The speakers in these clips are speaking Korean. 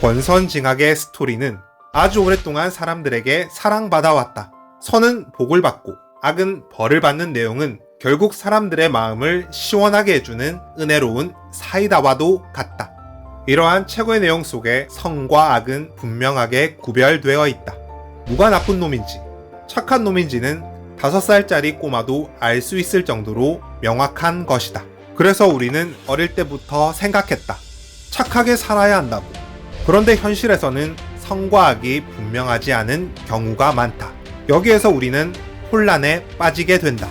권선징악의 스토리는 아주 오랫동안 사람들에게 사랑받아왔다. 선은 복을 받고 악은 벌을 받는 내용은 결국 사람들의 마음을 시원하게 해주는 은혜로운 사이다와도 같다. 이러한 최고의 내용 속에 선과 악은 분명하게 구별되어 있다. 누가 나쁜 놈인지, 착한 놈인지는 5살짜리 꼬마도 알 수 있을 정도로 명확한 것이다. 그래서 우리는 어릴 때부터 생각했다. 착하게 살아야 한다고. 그런데 현실에서는 선과 악이 분명하지 않은 경우가 많다. 여기에서 우리는 혼란에 빠지게 된다.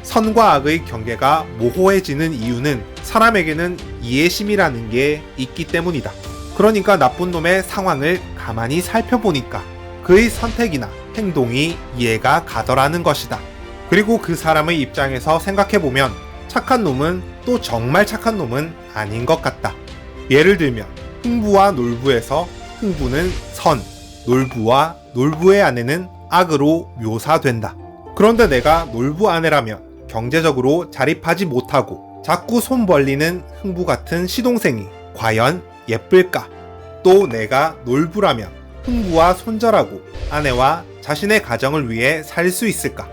선과 악의 경계가 모호해지는 이유는 사람에게는 이해심이라는 게 있기 때문이다. 그러니까 나쁜 놈의 상황을 가만히 살펴보니까 그의 선택이나 행동이 이해가 가더라는 것이다. 그리고 그 사람의 입장에서 생각해보면 착한 놈은 또 정말 착한 놈은 아닌 것 같다. 예를 들면 흥부와 놀부에서 흥부는 선, 놀부와 놀부의 아내는 악으로 묘사된다. 그런데 내가 놀부 아내라면 경제적으로 자립하지 못하고 자꾸 손 벌리는 흥부 같은 시동생이 과연 예쁠까? 또 내가 놀부라면 흥부와 손절하고 아내와 자신의 가정을 위해 살 수 있을까?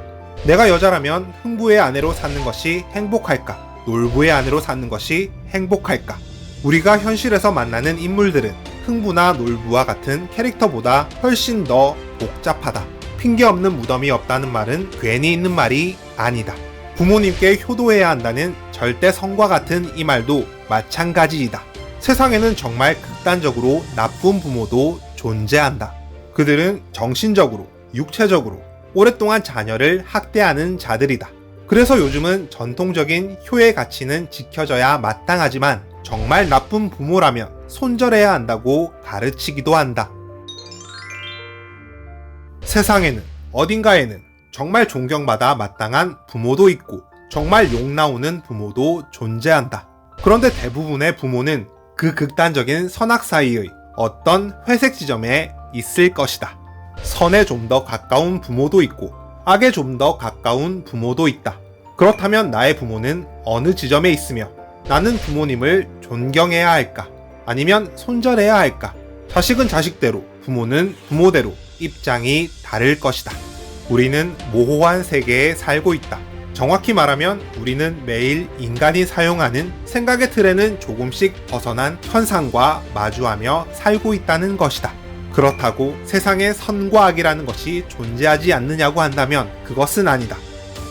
내가 여자라면 흥부의 아내로 사는 것이 행복할까? 놀부의 아내로 사는 것이 행복할까? 우리가 현실에서 만나는 인물들은 흥부나 놀부와 같은 캐릭터보다 훨씬 더 복잡하다. 핑계 없는 무덤이 없다는 말은 괜히 있는 말이 아니다. 부모님께 효도해야 한다는 절대 성과 같은 이 말도 마찬가지이다. 세상에는 정말 극단적으로 나쁜 부모도 존재한다. 그들은 정신적으로, 육체적으로 오랫동안 자녀를 학대하는 자들이다. 그래서 요즘은 전통적인 효의 가치는 지켜져야 마땅하지만 정말 나쁜 부모라면 손절해야 한다고 가르치기도 한다. 세상에는 어딘가에는 정말 존경받아 마땅한 부모도 있고 정말 욕 나오는 부모도 존재한다. 그런데 대부분의 부모는 그 극단적인 선악 사이의 어떤 회색 지점에 있을 것이다. 선에 좀 더 가까운 부모도 있고 악에 좀 더 가까운 부모도 있다. 그렇다면 나의 부모는 어느 지점에 있으며 나는 부모님을 존경해야 할까? 아니면 손절해야 할까? 자식은 자식대로, 부모는 부모대로 입장이 다를 것이다. 우리는 모호한 세계에 살고 있다. 정확히 말하면 우리는 매일 인간이 사용하는 생각의 틀에는 조금씩 벗어난 현상과 마주하며 살고 있다는 것이다. 그렇다고 세상에 선과 악이라는 것이 존재하지 않느냐고 한다면 그것은 아니다.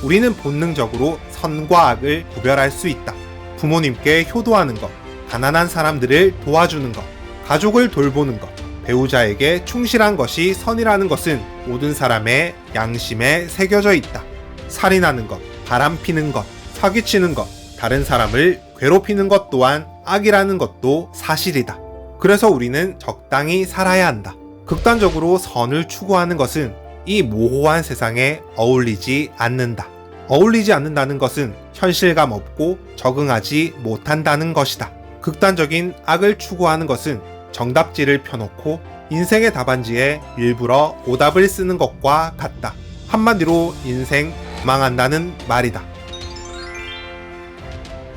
우리는 본능적으로 선과 악을 구별할 수 있다. 부모님께 효도하는 것, 가난한 사람들을 도와주는 것, 가족을 돌보는 것, 배우자에게 충실한 것이 선이라는 것은 모든 사람의 양심에 새겨져 있다. 살인하는 것, 바람피는 것, 사기치는 것, 다른 사람을 괴롭히는 것 또한 악이라는 것도 사실이다. 그래서 우리는 적당히 살아야 한다. 극단적으로 선을 추구하는 것은 이 모호한 세상에 어울리지 않는다. 어울리지 않는다는 것은 현실감 없고 적응하지 못한다는 것이다. 극단적인 악을 추구하는 것은 정답지를 펴놓고 인생의 답안지에 일부러 오답을 쓰는 것과 같다. 한마디로 인생 망한다는 말이다.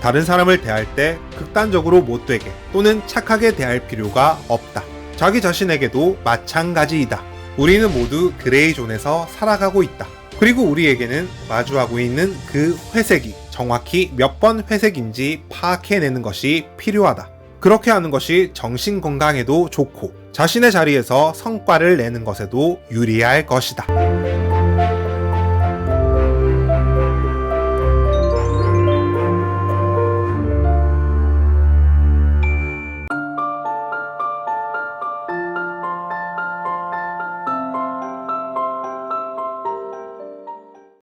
다른 사람을 대할 때 극단적으로 못되게 또는 착하게 대할 필요가 없다. 자기 자신에게도 마찬가지이다. 우리는 모두 그레이 존에서 살아가고 있다. 그리고 우리에게는 마주하고 있는 그 회색이 정확히 몇 번 회색인지 파악해내는 것이 필요하다. 그렇게 하는 것이 정신 건강에도 좋고 자신의 자리에서 성과를 내는 것에도 유리할 것이다.